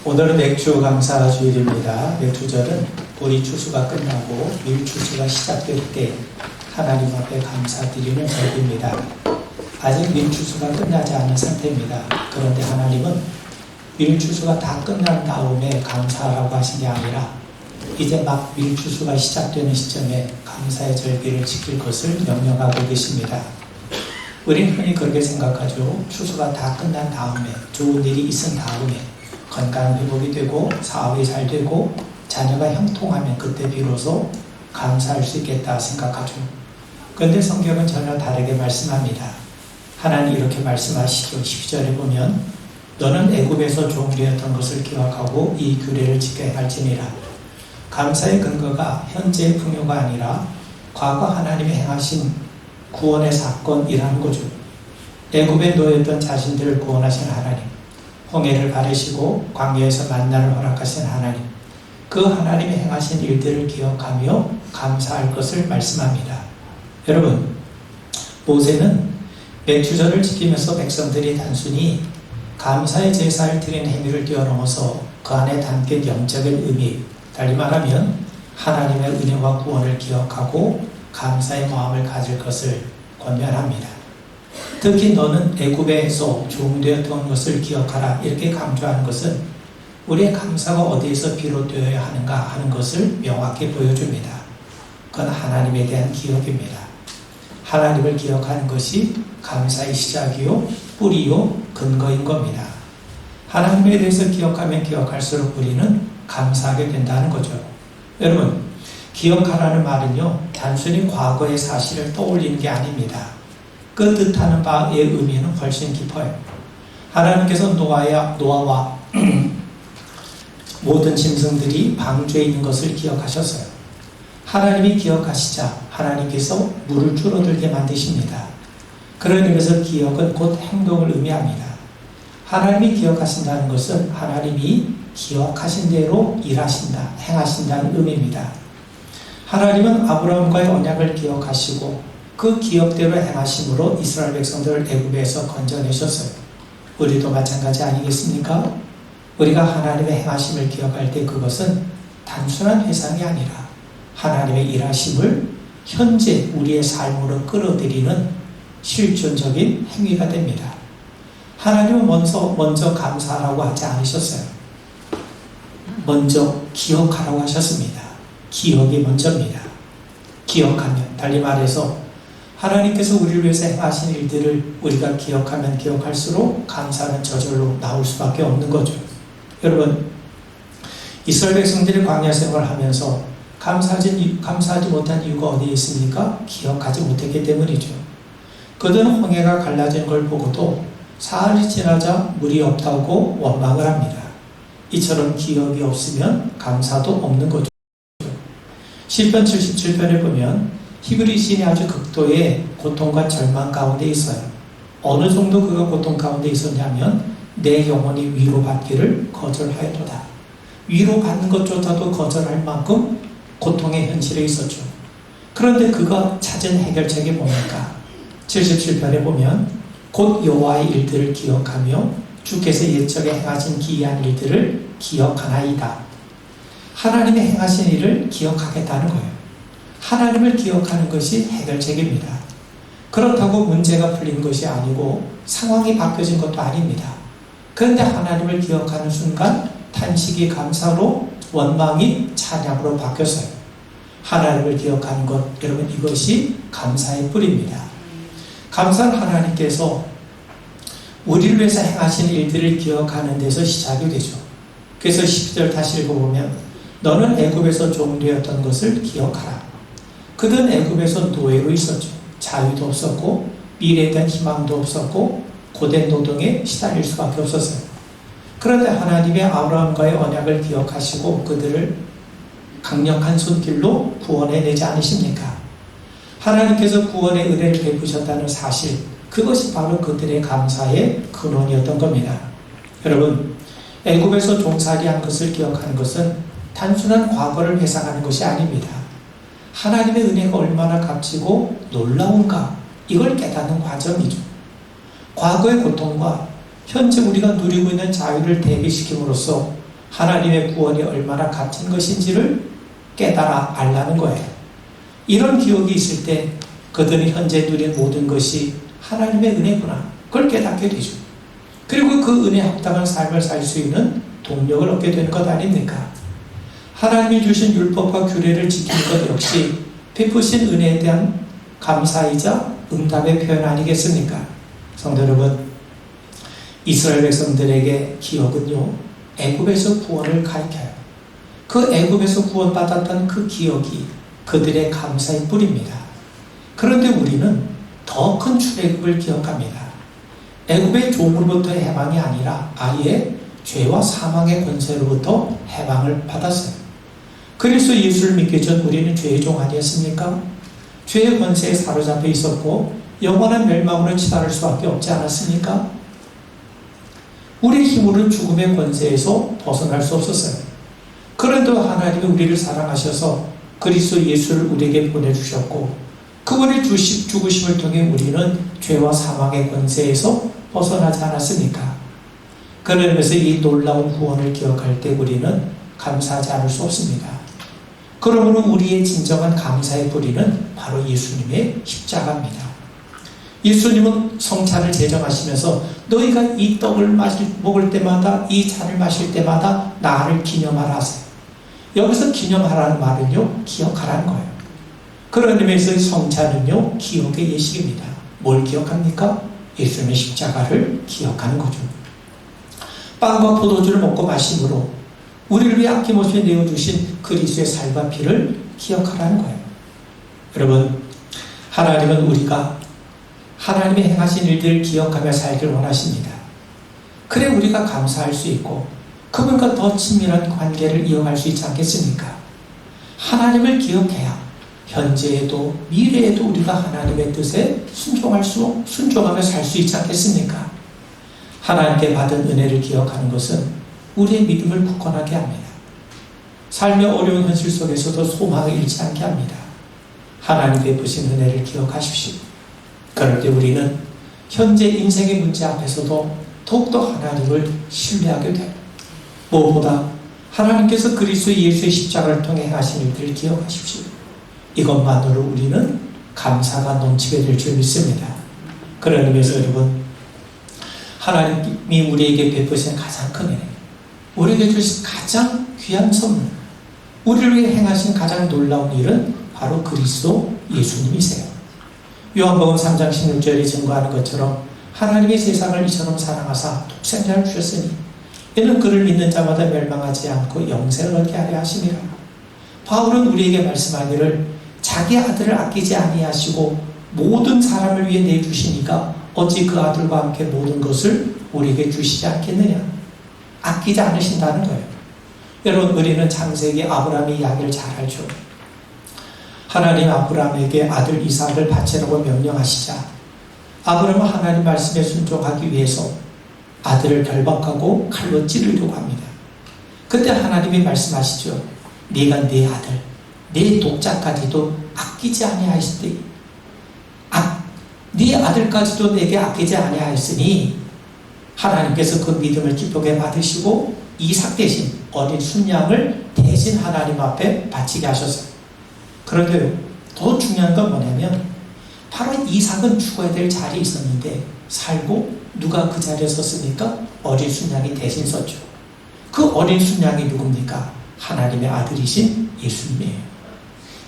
오늘은 맥주 감사 주일입니다. 맥주절은 보리 추수가 끝나고 밀 추수가 시작될 때 하나님 앞에 감사드리는 절기입니다. 아직 밀 추수가 끝나지 않은 상태입니다. 그런데 하나님은 밀 추수가 다 끝난 다음에 감사하라고 하신 게 아니라 이제 막 밀 추수가 시작되는 시점에 감사의 절기를 지킬 것을 명령하고 계십니다. 우리는 흔히 그렇게 생각하죠. 추수가 다 끝난 다음에, 좋은 일이 있은 다음에 건강 회복이 되고 사업이 잘 되고 자녀가 형통하면 그때 비로소 감사할 수 있겠다 생각하죠. 그런데 성경은 전혀 다르게 말씀합니다. 하나님 이렇게 말씀하시죠. 12절에 보면 너는 애굽에서 종되었던 것을 기억하고 이 규례를 지켜야 할지니라. 감사의 근거가 현재의 풍요가 아니라 과거 하나님이 행하신 구원의 사건이라는 거죠. 애굽에 놓여있던 자신들을 구원하신 하나님, 홍해를 가르시고 광야에서 만나를 허락하신 하나님, 그 하나님이 행하신 일들을 기억하며 감사할 것을 말씀합니다. 여러분, 모세는 맥주절을 지키면서 백성들이 단순히 감사의 제사를 드리는 행위를 뛰어넘어서 그 안에 담긴 영적인 의미, 달리 말하면 하나님의 은혜와 구원을 기억하고 감사의 마음을 가질 것을 권면합니다. 특히 너는 애굽에서 종되었던 것을 기억하라 이렇게 강조하는 것은 우리의 감사가 어디에서 비롯되어야 하는가 하는 것을 명확히 보여줍니다. 그건 하나님에 대한 기억입니다. 하나님을 기억하는 것이 감사의 시작이요 뿌리요 근거인 겁니다. 하나님에 대해서 기억하면 기억할수록 우리는 감사하게 된다는 거죠. 여러분, 기억하라는 말은요 단순히 과거의 사실을 떠올리는 게 아닙니다. 그 뜻하는 바의 의미는 훨씬 깊어요. 하나님께서 노아와 모든 짐승들이 방주에 있는 것을 기억하셨어요. 하나님이 기억하시자 하나님께서 물을 줄어들게 만드십니다. 그런 의미에서 기억은 곧 행동을 의미합니다. 하나님이 기억하신다는 것은 하나님이 기억하신 대로 일하신다, 행하신다는 의미입니다. 하나님은 아브라함과의 언약을 기억하시고 그 기억대로 행하심으로 이스라엘 백성들을 애굽에서 건져내셨어요. 우리도 마찬가지 아니겠습니까? 우리가 하나님의 행하심을 기억할 때 그것은 단순한 회상이 아니라 하나님의 일하심을 현재 우리의 삶으로 끌어들이는 실존적인 행위가 됩니다. 하나님은 먼저 감사하라고 하지 않으셨어요. 먼저 기억하라고 하셨습니다. 기억이 먼저입니다. 기억하면, 달리 말해서 하나님께서 우리를 위해서 행하신 일들을 우리가 기억하면 기억할수록 감사는 저절로 나올 수밖에 없는 거죠. 여러분, 이스라엘 백성들이 광야 생활을 하면서 감사하지 못한 이유가 어디에 있습니까? 기억하지 못했기 때문이죠. 그들은 홍해가 갈라진 걸 보고도 사흘이 지나자 물이 없다고 원망을 합니다. 이처럼 기억이 없으면 감사도 없는 거죠. 시편 77편에 보면 히브리 시인이 아주 극도의 고통과 절망 가운데 있어요. 어느 정도 그가 고통 가운데 있었냐면 내 영혼이 위로받기를 거절하였도다. 위로받는 것조차도 거절할 만큼 고통의 현실에 있었죠. 그런데 그가 찾은 해결책이 뭡니까? 77편에 보면 곧 여호와의 일들을 기억하며 주께서 옛적에 행하신 기이한 일들을 기억하나이다. 하나님의 행하신 일을 기억하겠다는 거예요. 하나님을 기억하는 것이 해결책입니다. 그렇다고 문제가 풀린 것이 아니고 상황이 바뀌어진 것도 아닙니다. 그런데 하나님을 기억하는 순간 탄식이 감사로 원망이 찬양으로 바뀌었어요. 하나님을 기억하는 것, 여러분 이것이 감사의 뿌리입니다. 감사는 하나님께서 우리를 위해서 행하신 일들을 기억하는 데서 시작이 되죠. 그래서 12절 다시 읽어보면 너는 애굽에서 종되었던 것을 기억하라. 그들은 애굽에서 노예로 있었죠. 자유도 없었고 미래에 대한 희망도 없었고 고된 노동에 시달릴 수밖에 없었어요. 그런데 하나님의 아브라함과의 언약을 기억하시고 그들을 강력한 손길로 구원해내지 않으십니까? 하나님께서 구원의 은혜를 베푸셨다는 사실, 그것이 바로 그들의 감사의 근원이었던 겁니다. 여러분, 애굽에서 종살이한 것을 기억하는 것은 단순한 과거를 회상하는 것이 아닙니다. 하나님의 은혜가 얼마나 값지고 놀라운가, 이걸 깨닫는 과정이죠. 과거의 고통과 현재 우리가 누리고 있는 자유를 대비시킴으로써 하나님의 구원이 얼마나 값진 것인지를 깨달아 알라는 거예요. 이런 기억이 있을 때 그들이 현재 누린 모든 것이 하나님의 은혜구나, 그걸 깨닫게 되죠. 그리고 그 은혜에 합당한 삶을 살 수 있는 동력을 얻게 되는 것 아닙니까? 하나님이 주신 율법과 규례를 지키는 것 역시 베푸신 은혜에 대한 감사이자 응답의 표현 아니겠습니까? 성도 여러분, 이스라엘 백성들에게 기억은요, 애굽에서 구원을 가리켜요. 그 애굽에서 구원받았던 그 기억이 그들의 감사의 뿌리입니다. 그런데 우리는 더 큰 출애굽을 기억합니다. 애굽의 종으로부터의 해방이 아니라 아예 죄와 사망의 권세로부터 해방을 받았어요. 그리스도 예수를 믿기 전 우리는 죄의 종 아니었습니까? 죄의 권세에 사로잡혀 있었고 영원한 멸망으로 치달을 수밖에 없지 않았습니까? 우리의 힘으로는 죽음의 권세에서 벗어날 수 없었어요. 그런데 하나님이 우리를 사랑하셔서 그리스도 예수를 우리에게 보내주셨고 그분의 죽으심을 통해 우리는 죄와 사망의 권세에서 벗어나지 않았습니까? 그런 의미에서 이 놀라운 구원을 기억할 때 우리는 감사하지 않을 수 없습니다. 그러므로 우리의 진정한 감사의 뿌리는 바로 예수님의 십자가입니다. 예수님은 성찬을 제정하시면서 너희가 이 떡을 먹을 때마다 이 잔을 마실 때마다 나를 기념하라 하세요. 여기서 기념하라는 말은요, 기억하라는 거예요. 그런 의미에서 성찬은요, 기억의 예식입니다. 뭘 기억합니까? 예수님의 십자가를 기억하는 거죠. 빵과 포도주를 먹고 마심으로 우리를 위해 아낌없이 내어주신 그리스도의 살과 피를 기억하라는 거예요. 여러분, 하나님은 우리가 하나님의 행하신 일들을 기억하며 살길 원하십니다. 그래 우리가 감사할 수 있고 그분과 더 친밀한 관계를 이어갈 수 있지 않겠습니까? 하나님을 기억해야 현재에도 미래에도 우리가 하나님의 뜻에 순종하며 살 수 있지 않겠습니까? 하나님께 받은 은혜를 기억하는 것은 우리의 믿음을 굳건하게 합니다. 삶의 어려운 현실 속에서도 소망을 잃지 않게 합니다. 하나님 베푸신 은혜를 기억하십시오. 그럴 때 우리는 현재 인생의 문제 앞에서도 더욱더 하나님을 신뢰하게 돼요. 무엇보다 하나님께서 그리스도 예수의 십자가를 통해 하신 일들을 기억하십시오. 이것만으로 우리는 감사가 넘치게 될 줄 믿습니다. 그런 의미에서 여러분, 하나님이 우리에게 베푸신 가장 큰 은혜, 우리에게 주신 가장 귀한 선물, 우리를 위해 행하신 가장 놀라운 일은 바로 그리스도 예수님이세요. 요한복음 3장 16절에 증거하는 것처럼 하나님이 세상을 이처럼 사랑하사 독생자를 주셨으니 이는 그를 믿는 자마다 멸망하지 않고 영생을 얻게 하려 하심이라. 바울은 우리에게 말씀하기를 자기 아들을 아끼지 아니하시고 모든 사람을 위해 내주시니까 어찌 그 아들과 함께 모든 것을 우리에게 주시지 않겠느냐. 아끼지 않으신다는 거예요. 여러분, 우리는 창세기 아브라함의 이야기를 잘 알죠. 하나님 아브라함에게 아들 이삭을 바치라고 명령하시자 아브라함은 하나님 말씀에 순종하기 위해서 아들을 결박하고 칼로 찌르려고 합니다. 그때 하나님이 말씀하시죠. 네가 네 아들, 네 독자까지도 아끼지 아니하였으니 네 아들까지도 내게 아끼지 아니하였으니 하나님께서 그 믿음을 기쁘게 받으시고 이삭 대신 어린 순양을 대신 하나님 앞에 바치게 하셨어요. 그런데 더 중요한 건 뭐냐면 바로 이삭은 죽어야 될 자리에 있었는데 살고 누가 그 자리에 섰습니까? 어린 순양이 대신 섰죠. 그 어린 순양이 누굽니까? 하나님의 아들이신 예수님이에요.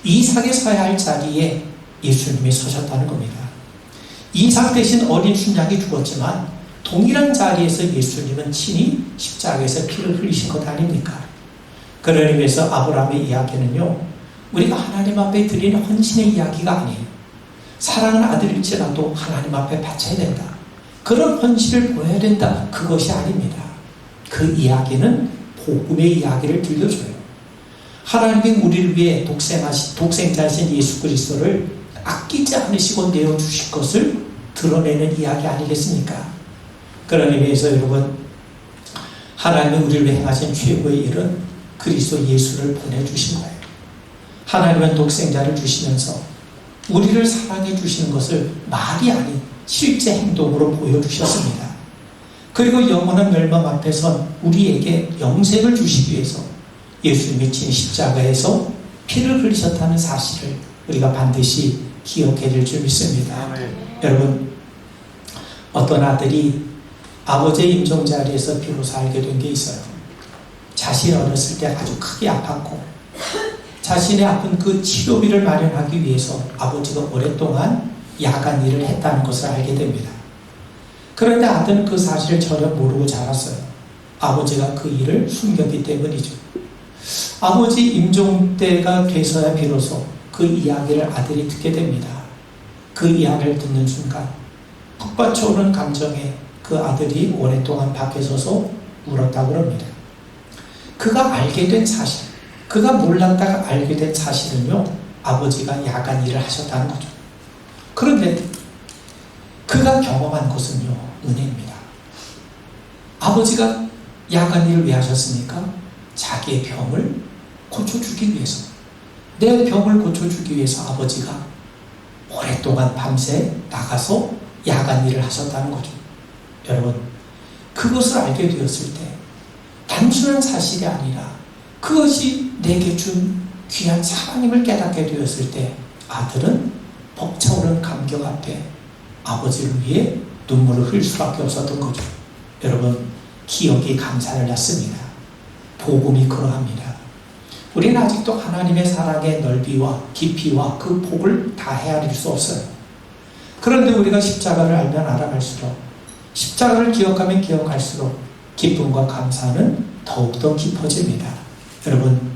이삭이 서야 할 자리에 예수님이 서셨다는 겁니다. 이삭 대신 어린 순양이 죽었지만 동일한 자리에서 예수님은 친히 십자가에서 피를 흘리신 것 아닙니까? 그런 의미에서 아브라함의 이야기는요, 우리가 하나님 앞에 드리는 헌신의 이야기가 아니에요. 사랑하는 아들일지라도 하나님 앞에 바쳐야 된다. 그런 헌신을 보여야 된다. 그것이 아닙니다. 그 이야기는 복음의 이야기를 들려줘요. 하나님이 우리를 위해 독생자이신 예수 그리스도를 아끼지 않으시고 내어주실 것을 드러내는 이야기 아니겠습니까? 그런 의미에서 여러분, 하나님이 우리를 위해 행하신 최고의 일은 그리스도 예수를 보내주신 거예요. 하나님은 독생자를 주시면서 우리를 사랑해 주시는 것을 말이 아닌 실제 행동으로 보여주셨습니다. 그리고 영원한 멸망 앞에선 우리에게 영생을 주시기 위해서 예수님이 진 십자가에서 피를 흘리셨다는 사실을 우리가 반드시 기억해야 될 줄 믿습니다. 여러분, 어떤 아들이 아버지의 임종 자리에서 비로소 알게 된 게 있어요. 자신이 어렸을 때 아주 크게 아팠고 자신의 아픈 그 치료비를 마련하기 위해서 아버지가 오랫동안 야간 일을 했다는 것을 알게 됩니다. 그런데 아들은 그 사실을 전혀 모르고 자랐어요. 아버지가 그 일을 숨겼기 때문이죠. 아버지 임종 때가 돼서야 비로소 그 이야기를 아들이 듣게 됩니다. 그 이야기를 듣는 순간 북받쳐오는 감정에 그 아들이 오랫동안 밖에 서서 울었다고 합니다. 그가 알게 된 사실, 그가 몰랐다가 알게 된 사실은요, 아버지가 야간 일을 하셨다는 거죠. 그런데 그가 경험한 것은요, 은혜입니다. 아버지가 야간 일을 왜 하셨습니까? 자기의 병을 고쳐주기 위해서, 내 병을 고쳐주기 위해서 아버지가 오랫동안 밤새 나가서 야간 일을 하셨다는 거죠. 여러분, 그것을 알게 되었을 때 단순한 사실이 아니라 그것이 내게 준 귀한 사랑임을 깨닫게 되었을 때 아들은 벅차오른 감격 앞에 아버지를 위해 눈물을 흘릴 수밖에 없었던 거죠. 여러분, 기억이 감사를 낳습니다. 복음이 그러합니다. 우리는 아직도 하나님의 사랑의 넓이와 깊이와 그 폭을 다 헤아릴 수 없어요. 그런데 우리가 십자가를 알면 알아갈수록, 십자가를 기억하면 기억할수록 기쁨과 감사는 더욱더 깊어집니다. 여러분,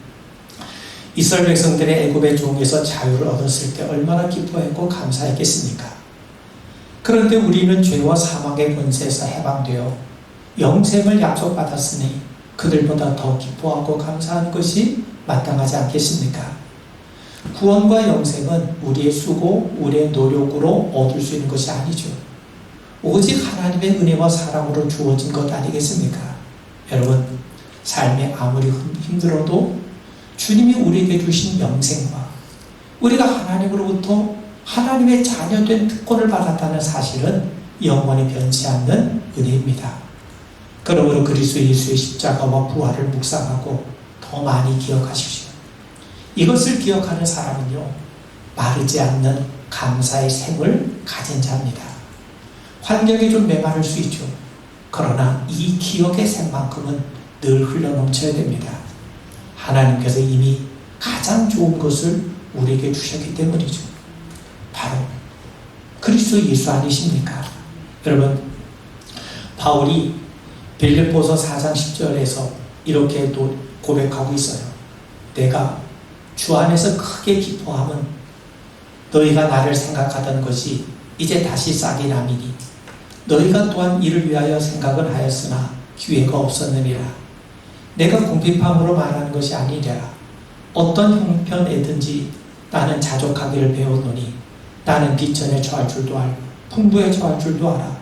이스라엘 백성들의 애굽의 종에서 자유를 얻었을 때 얼마나 기뻐했고 감사했겠습니까? 그런데 우리는 죄와 사망의 권세에서 해방되어 영생을 약속받았으니 그들보다 더 기뻐하고 감사한 것이 마땅하지 않겠습니까? 구원과 영생은 우리의 수고, 우리의 노력으로 얻을 수 있는 것이 아니죠. 오직 하나님의 은혜와 사랑으로 주어진 것 아니겠습니까? 여러분, 삶이 아무리 힘들어도 주님이 우리에게 주신 영생과 우리가 하나님으로부터 하나님의 자녀된 특권을 받았다는 사실은 영원히 변치 않는 은혜입니다. 그러므로 그리스도 예수의 십자가와 부활을 묵상하고 더 많이 기억하십시오. 이것을 기억하는 사람은요, 마르지 않는 감사의 샘을 가진 자입니다. 환경이 좀 메마를 수 있죠. 그러나 이 기억의 샘만큼은 늘 흘러넘쳐야 됩니다. 하나님께서 이미 가장 좋은 것을 우리에게 주셨기 때문이죠. 바로 그리스도 예수 아니십니까? 여러분, 바울이 빌립보서 4장 10절에서 이렇게 또 고백하고 있어요. 내가 주 안에서 크게 기뻐함은 너희가 나를 생각하던 것이 이제 다시 싹이 남이니 너희가 또한 이를 위하여 생각은 하였으나 기회가 없었느니라. 내가 궁핍함으로 말하는 것이 아니라 어떤 형편에든지 나는 자족하기를 배웠노니 나는 비천에 처할 줄도 알고 풍부에 처할 줄도 알아.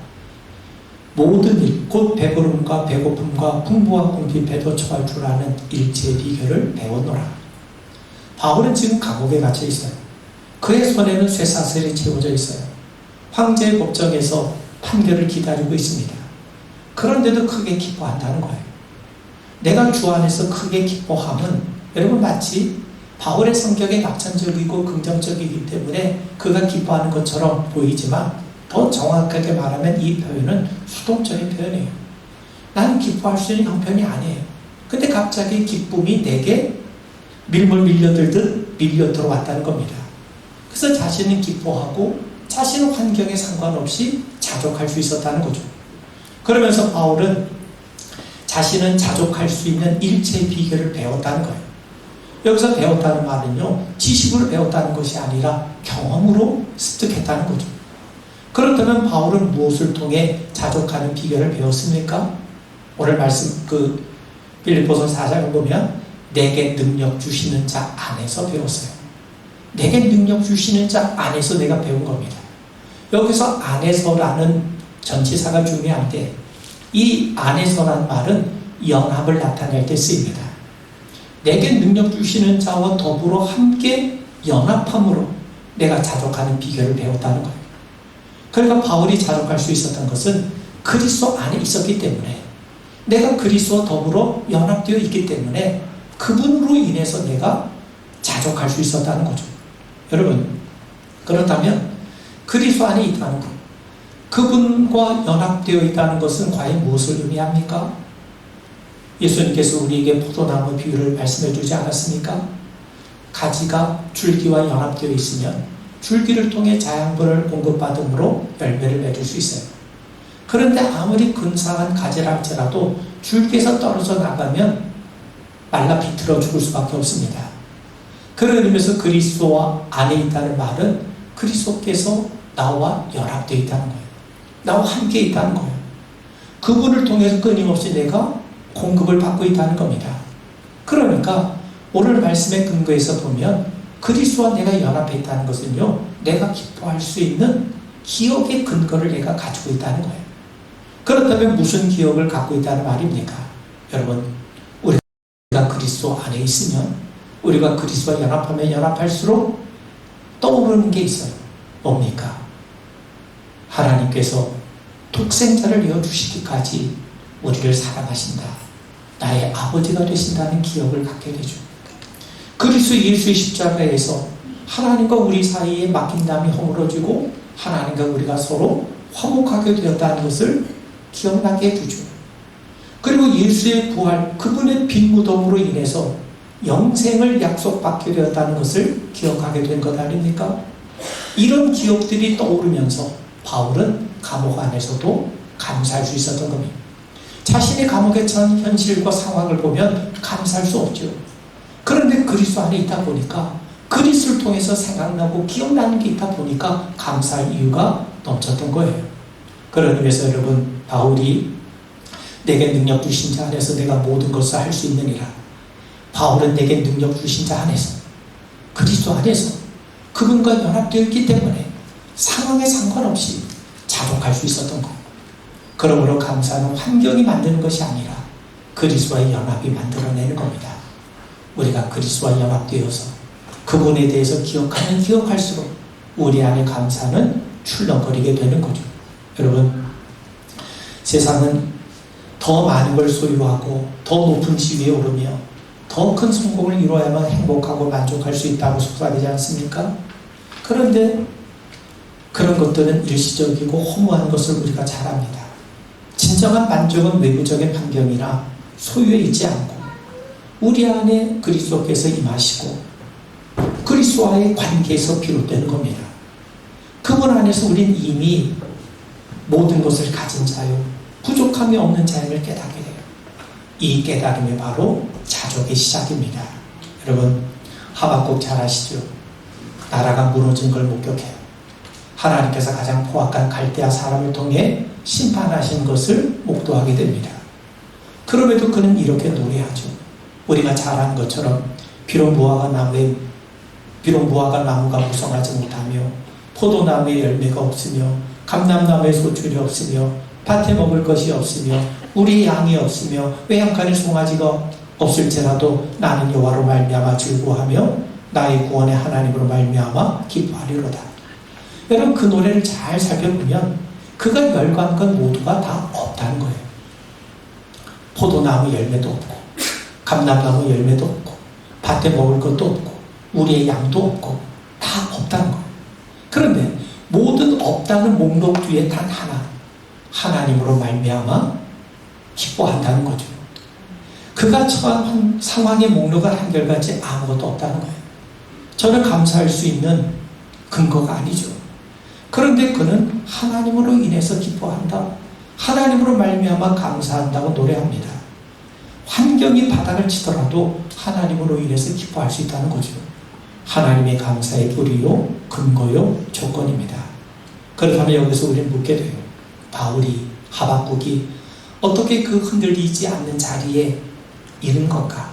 모든 일, 곧 배부름과 배고픔과 풍부와 궁핍에도 처할 줄 아는 일체의 비결을 배웠노라. 바울은 지금 감옥에 갇혀 있어요. 그의 손에는 쇠사슬이 채워져 있어요. 황제의 법정에서 판결을 기다리고 있습니다. 그런데도 크게 기뻐한다는 거예요. 내가 주 안에서 크게 기뻐함은 여러분 마치 바울의 성격이 낙천적이고 긍정적이기 때문에 그가 기뻐하는 것처럼 보이지만 더 정확하게 말하면 이 표현은 수동적인 표현이에요. 나는 기뻐할 수 있는 형편이 아니에요. 근데 갑자기 기쁨이 내게 밀물 밀려들듯 밀려 들어왔다는 겁니다. 그래서 자신은 기뻐하고 자신의 환경에 상관없이 자족할 수 있었다는 거죠. 그러면서 바울은 자신은 자족할 수 있는 일체의 비결을 배웠다는 거예요. 여기서 배웠다는 말은요, 지식으로 배웠다는 것이 아니라 경험으로 습득했다는 거죠. 그렇다면 바울은 무엇을 통해 자족하는 비결을 배웠습니까? 오늘 말씀 빌립보서 4장을 보면 내게 능력 주시는 자 안에서 배웠어요. 내게 능력 주시는 자 안에서 내가 배운 겁니다. 여기서 안에서라는 전치사가 중요한데 이 안에서란 말은 연합을 나타낼 때 쓰입니다. 내게 능력 주시는 자와 더불어 함께 연합함으로 내가 자족하는 비결을 배웠다는 거예요. 그러니까 바울이 자족할 수 있었던 것은 그리스도 안에 있었기 때문에, 내가 그리스도와 더불어 연합되어 있기 때문에 그분으로 인해서 내가 자족할 수 있었다는 거죠. 여러분, 그렇다면 그리스도 안에 있다는 것, 그분과 연합되어 있다는 것은 과연 무엇을 의미합니까? 예수님께서 우리에게 포도나무 비유를 말씀해 주지 않았습니까? 가지가 줄기와 연합되어 있으면 줄기를 통해 자양분을 공급받음으로 열매를 맺을 수 있어요. 그런데 아무리 근사한 가지라 할지라도 줄기에서 떨어져 나가면 말라 비틀어 죽을 수밖에 없습니다. 그런 의미에서 그리스도와 안에 있다는 말은 그리스도께서 나와 연합되어 있다는 거예요. 나와 함께 있다는 거예요. 그분을 통해서 끊임없이 내가 공급을 받고 있다는 겁니다. 그러니까 오늘 말씀의 근거에서 보면 그리스도와 내가 연합해 있다는 것은요, 내가 기뻐할 수 있는 기억의 근거를 내가 가지고 있다는 거예요. 그렇다면 무슨 기억을 갖고 있다는 말입니까? 여러분, 우리가 그리스도 안에 있으면, 우리가 그리스도와 연합하면 연합할수록 떠오르는 게 있어요. 뭡니까? 하나님께서 독생자를 내어주시기까지 우리를 사랑하신다, 나의 아버지가 되신다는 기억을 갖게 되죠. 그리스도 예수의 십자가에서 하나님과 우리 사이에 막힌담이 허물어지고 하나님과 우리가 서로 화목하게 되었다는 것을 기억나게 해주죠. 그리고 예수의 부활, 그분의 빈 무덤으로 인해서 영생을 약속받게 되었다는 것을 기억하게 된 것 아닙니까? 이런 기억들이 떠오르면서 바울은 감옥 안에서도 감사할 수 있었던 겁니다. 자신의 감옥에 처한 현실과 상황을 보면 감사할 수 없죠. 그런데 그리스도 안에 있다 보니까, 그리스도를 통해서 생각나고 기억나는 게 있다 보니까 감사할 이유가 넘쳤던 거예요. 그런 의미에서 여러분, 바울이 내게 능력 주신 자 안에서 내가 모든 것을 할 수 있느니라. 바울은 내게 능력 주신 자 안에서, 그리스도 안에서 그분과 연합되어 있기 때문에 상황에 상관없이 자족할 수 있었던 것. 그러므로 감사는 환경이 만드는 것이 아니라 그리스도와의 연합이 만들어내는 겁니다. 우리가 그리스도와 연합되어서 그분에 대해서 기억하면 기억할수록 우리 안에 감사는 출렁거리게 되는 거죠. 여러분, 세상은 더 많은 걸 소유하고 더 높은 지위에 오르며 더 큰 성공을 이루어야만 행복하고 만족할 수 있다고 속삭이지 않습니까? 그런데 그런 것들은 일시적이고 허무한 것을 우리가 잘 압니다. 진정한 만족은 외부적인 환경이나 소유에 있지 않고 우리 안에 그리스도께서 임하시고 그리스도와의 관계에서 비롯되는 겁니다. 그분 안에서 우린 이미 모든 것을 가진 자요, 부족함이 없는 자임을 깨닫게 돼요. 이 깨달음이 바로 자족의 시작입니다. 여러분, 하박국 잘 아시죠? 나라가 무너진 걸 목격해요. 하나님께서 가장 포악한 갈대아 사람을 통해 심판하신 것을 목도하게 됩니다. 그럼에도 그는 이렇게 노래하죠. 우리가 잘 아는 것처럼 비록 무화과 나무가 무성하지 못하며 포도나무에 열매가 없으며 감람나무에 소출이 없으며 밭에 먹을 것이 없으며 우리 양이 없으며 외양간에 송아지가 없을지라도 나는 여호와로 말미암아 즐거워하며 나의 구원의 하나님으로 말미암아 기뻐하리로다. 여러분, 그 노래를 잘 살펴보면 그가 열거한 건 모두가 다 없다는 거예요. 포도나무 열매도 없고 감람나무 열매도 없고 밭에 먹을 것도 없고 우리의 양도 없고 다 없다는 거예요. 그런데 모든 없다는 목록 뒤에 단 하나, 하나님으로 말미암아 기뻐한다는 거죠. 그가 처한 상황의 목록은 한결같이 아무것도 없다는 거예요. 저는 감사할 수 있는 근거가 아니죠. 그런데 그는 하나님으로 인해서 기뻐한다, 하나님으로 말미암아 감사한다고 노래합니다. 환경이 바닥을 치더라도 하나님으로 인해서 기뻐할 수 있다는 거죠. 하나님의 감사의 뿌리요, 근거요, 조건입니다. 그렇다면 여기서 우리는 묻게 돼요. 바울이, 하박국이 어떻게 그 흔들리지 않는 자리에 있는 건가?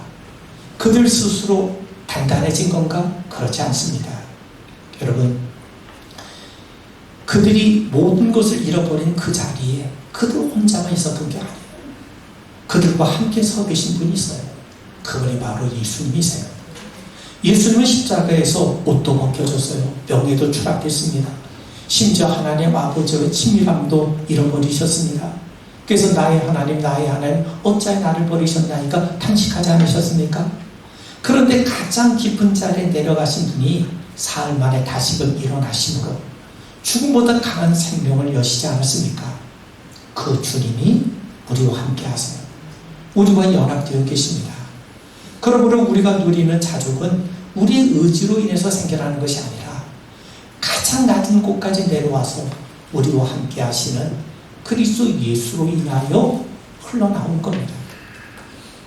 그들 스스로 단단해진 건가? 그렇지 않습니다. 여러분, 그들이 모든 것을 잃어버린 그 자리에 그들 혼자만 있었던 게 아니에요. 그들과 함께 서 계신 분이 있어요. 그분이 바로 예수님이세요. 예수님은 십자가에서 옷도 벗겨졌어요. 명예도 추락했습니다. 심지어 하나님 아버지의 친밀함도 잃어버리셨습니다. 그래서 나의 하나님 어찌 나를 버리셨나이까 탄식하지 않으셨습니까? 그런데 가장 깊은 자리에 내려가신 분이 사흘 만에 다시금 일어나심으로 죽음보다 강한 생명을 여시지 않았습니까? 그 주님이 우리와 함께 하세요. 우리와 연합되어 계십니다. 그러므로 우리가 누리는 자족은 우리의 의지로 인해서 생겨나는 것이 아니라 가장 낮은 곳까지 내려와서 우리와 함께 하시는 그리스도 예수로 인하여 흘러나온 겁니다.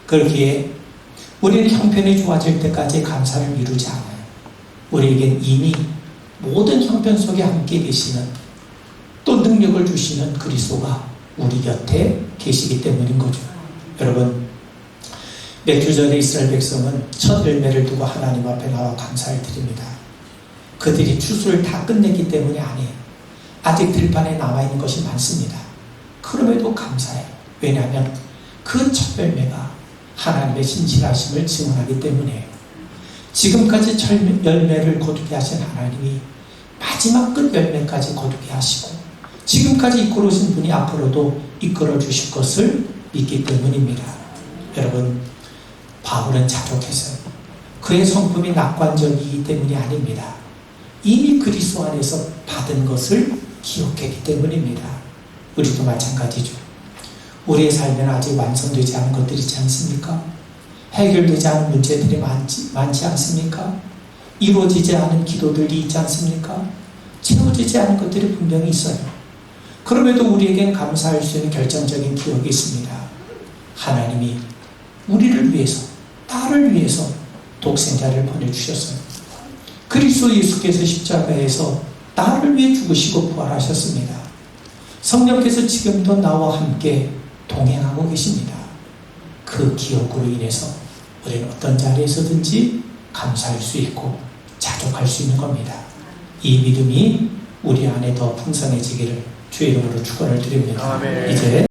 그렇기에 우리는 형편이 좋아질 때까지 감사를 미루지 않아요. 우리에겐 이미 모든 형편 속에 함께 계시는 또 능력을 주시는 그리스도가 우리 곁에 계시기 때문인 거죠. 여러분, 몇 주 전에 이스라엘 백성은 첫 열매를 두고 하나님 앞에 나와 감사를 드립니다. 그들이 추수를 다 끝냈기 때문이 아니에요. 아직 들판에 나와 있는 것이 많습니다. 그럼에도 감사해요. 왜냐하면 그 첫 열매가 하나님의 신실하심을 증언하기 때문이에요. 지금까지 열매를 거두게 하신 하나님이 마지막 끝 열매까지 거두게 하시고 지금까지 이끌어 오신 분이 앞으로도 이끌어 주실 것을 믿기 때문입니다. 여러분, 바울은 자족했어요. 그의 성품이 낙관적이기 때문이 아닙니다. 이미 그리스도 안에서 받은 것을 기억했기 때문입니다. 우리도 마찬가지죠. 우리의 삶에는 아직 완성되지 않은 것들이 있지 않습니까? 해결되지 않은 문제들이 많지 않습니까? 이루어지지 않은 기도들이 있지 않습니까? 채워지지 않은 것들이 분명히 있어요. 그럼에도 우리에겐 감사할 수 있는 결정적인 기억이 있습니다. 하나님이 우리를 위해서, 나를 위해서 독생자를 보내주셨어요. 그리스도 예수께서 십자가에서 나를 위해 죽으시고 부활하셨습니다. 성령께서 지금도 나와 함께 동행하고 계십니다. 그 기억으로 인해서 우리는 어떤 자리에서든지 감사할 수 있고 자족할 수 있는 겁니다. 이 믿음이 우리 안에 더 풍성해지기를 주의 이름으로 축원을 드립니다. 아멘. 이제